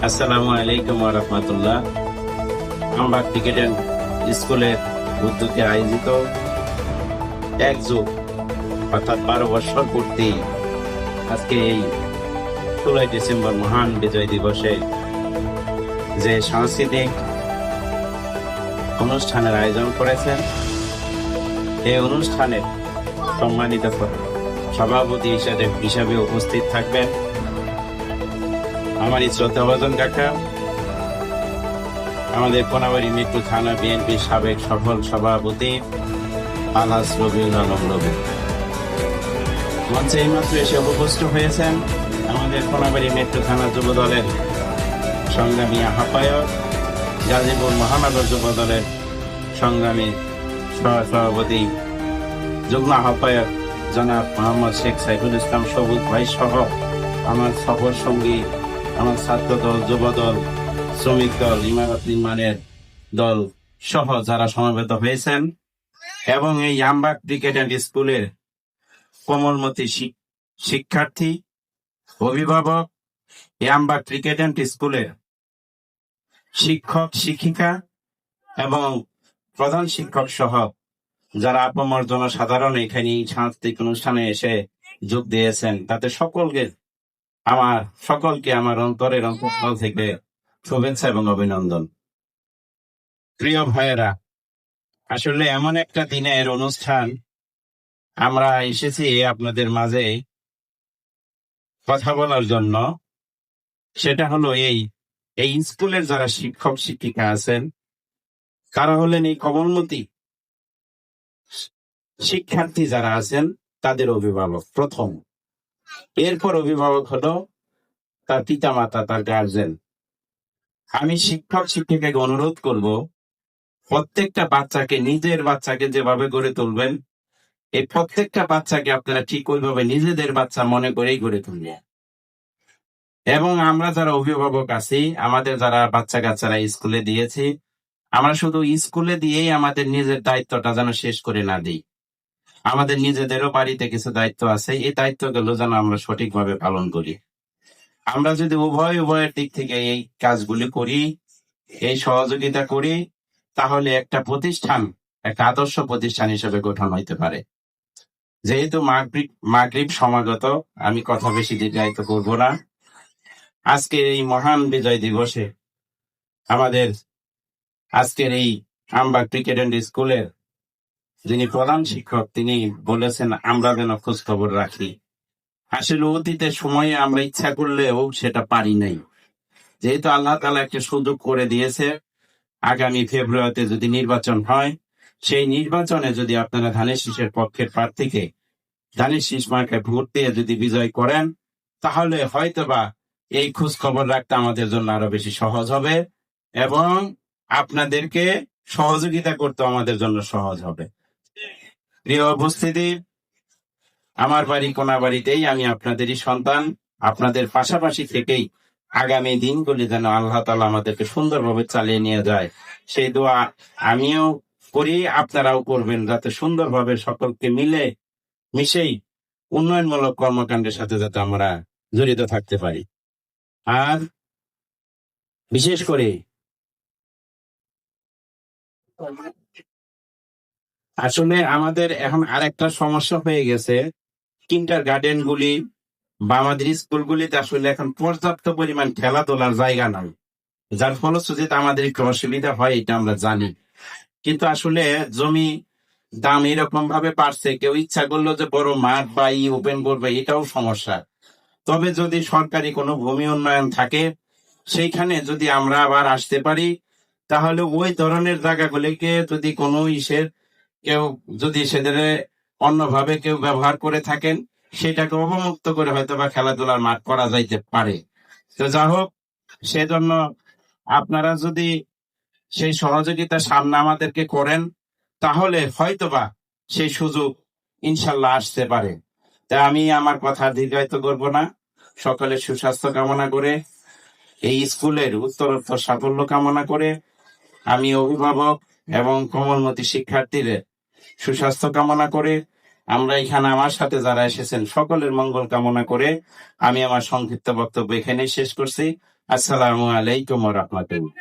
আসসালামু আলাইকুম ওয়া রাহমাতুল্লাহ। আমবাগ ক্রিকেট স্কুলের উদ্যোগে আয়োজিত এক যুগ অর্থাৎ 12 বছর পূর্তি আজকে এই 16 ডিসেম্বর মহান বিজয় দিবসে যে সাংস্কৃতিক অনুষ্ঠানের আয়োজন করেছেন, এই অনুষ্ঠানে সম্মানিত সভাপতি হিসাবে উপস্থিত থাকবেন আমার শ্রদ্ধাভাজন কাকা, আমাদের কোনাবাড়ি মিরপুর থানা বিএনপির সাবেক সফল সভাপতি আলহাজ রবিউল আলম রবি। মঞ্চে এইমাত্র এসে উপস্থিত হয়েছেন আমাদের কোনাবাড়ি মিরপুর থানা যুব দলের সংগ্রামী আহ্বায়ক, গাজীপুর মহানগর যুব দলের সংগ্রামী সভাপতি যুগ্ম আহ্বায়ক জনাব মোহাম্মদ শেখ সাইফুল ইসলাম সবুজ ভাই সহ আমার সফর সঙ্গী, আমার ছাত্র দল, যুব দল, শ্রমিক দল, ইমারত নির্মাণের দল সহ যারা সমবেত হয়েছেন এবং এই আমবাগ ক্রিকেট স্কুলের কোমলমতি শিক্ষার্থী, অভিভাবক, এই আমবাগ ক্রিকেট স্কুলের শিক্ষক, শিক্ষিকা এবং প্রধান শিক্ষক সহ যারা আপামর জনসাধারণ এখানে সাংস্কৃতিক অনুষ্ঠানে এসে যোগ দিয়েছেন, তাতে সকলকে আমার অন্তরের অন্তঃস্থল থেকে শুভেচ্ছা এবং অভিনন্দন। প্রিয় ভাইয়েরা, আসলে এমন একটা দিনের অনুষ্ঠান আমরা এসেছি আপনাদের মাঝে কথা বলার জন্য। সেটা হলো এই স্কুলের যারা শিক্ষক শিক্ষিকা আছেন তারা হলেন এই কোমলমতি শিক্ষার্থী যারা আছেন তাদের অভিভাবক প্রথম, এরপর অভিভাবক হলো তার পিতা মাতা, তার গার্জেন। আমি শিক্ষক শিক্ষিকাকে অনুরোধ করব, প্রত্যেকটা বাচ্চাকে, নিজের বাচ্চাকে যেভাবে গড়ে তুলবেন, এই প্রত্যেকটা বাচ্চাকে আপনারা ঠিক ওইভাবে নিজেদের বাচ্চা মনে করেই গড়ে তুলবেন। এবং আমরা যারা অভিভাবক আছি, আমাদের যারা বাচ্চা কাচ্চারা স্কুলে দিয়েছি, আমরা শুধু স্কুলে দিয়েই আমাদের নিজের দায়িত্বটা যেন শেষ করে না দিই। আমাদের নিজেদেরও বাড়িতে কিছু দায়িত্ব আছে, এই দায়িত্বগুলো যেন আমরা সঠিকভাবে পালন করি। আমরা যদি উভয়ের দিক থেকে এই কাজগুলি করি, এই সহযোগিতা করি, তাহলে একটা প্রতিষ্ঠান একটা আদর্শ প্রতিষ্ঠান হিসেবে গঠন হইতে পারে। যেহেতু মাগরিব সমাগত, আমি কথা বেশি দীর্ঘায়িত করব না। আজকে এই মহান বিজয় দিবসে আমাদের আজকের এই আমবাগ ক্রিকেট স্কুলের যিনি প্রধান শিক্ষক, তিনি বলেছেন আমরা যেন খোঁজ খবর রাখি। আসলে অতীতের সময়ে আমরা ইচ্ছা করলেও সেটা পারি নাই। যেহেতু আল্লাহ তাআলা একটা সুযোগ করে দিয়েছে, আগামী ফেব্রুয়ারিতে যদি নির্বাচন হয়, সেই নির্বাচনে যদি আপনারা ধানের শীষের পক্ষের প্রার্থীকে ধানের শীষ মার্কায় ভোট দিয়ে যদি বিজয় করেন, তাহলে হয়তোবা এই খোঁজ খবর রাখতে আমাদের জন্য আরো বেশি সহজ হবে এবং আপনাদেরকে সহযোগিতা করতে আমাদের জন্য সহজ হবে। প্রিয় উপস্থিতি, আমার বাড়ি কোনাবাড়িতেই, আমি আপনাদেরই সন্তান। আপনাদের পাশাপাশি থেকেই আগামী দিনগুলি যেন আল্লাহ তাআলা আমাদেরকে সুন্দরভাবে চালিয়ে নিয়ে যায়, সেই দোয়া আমিও করি, আপনারাও করবেন, যাতে সুন্দরভাবে সকলকে মিশেই উন্নয়নমূলক কর্মকাণ্ডের সাথে যাতে আমরা জড়িত থাকতে পারি। আর বিশেষ করে আসলে আমাদের এখন আরেকটা সমস্যা হয়ে গেছে, কিন্ডার গার্ডেন গুলি বা আমাদের স্কুলগুলিতে আসলে এখন পর্যাপ্ত পরিমাণ খেলাধুলার জায়গা নাই, যার ফলশ্রুতিতে আমাদের একটু অসুবিধা হয়, এটা আমরা জানি। কিন্তু আসলে জমি দাম এরকম ভাবে বাড়ছে, কেউ ইচ্ছা করলো যে বড় মাঠ বা ওপেন করবে, এটাও সমস্যা। তবে যদি সরকারি কোনো ভূমি উন্নয়ন থাকে, সেইখানে যদি আমরা আবার আসতে পারি, তাহলে ওই ধরনের জায়গাগুলিকে যদি কোনো কেউ যদি সেদের অন্যভাবে কেউ ব্যবহার করে থাকেন, সেটাকে অবমুক্ত করে হয়তো বা খেলাধুলার মাঠ করা যাইতে পারে। তো যা হোক, সেজন্য আপনারা যদি সেই সহযোগিতা সামনে আমাদেরকে করেন, তাহলে হয়তোবা সেই সুযোগ ইনশাল্লাহ আসতে পারে। তাই আমি আমার কথা দীর্ঘায়িত করব না, সকলের সুস্বাস্থ্য কামনা করে, এই স্কুলের উত্তরোত্তর সাফল্য কামনা করে, আমি অভিভাবক এবং কোমলমতি শিক্ষার্থীদের সুস্বাস্থ্য কামনা করে আমরা এখানে আমার সাথে যারা এসেছেন সকলের মঙ্গল কামনা করে আমি আমার সংক্ষিপ্ত বক্তব্য এখানেই শেষ করছি। আসসালামু আলাইকুম ওয়া রাহমাতুল্লাহ।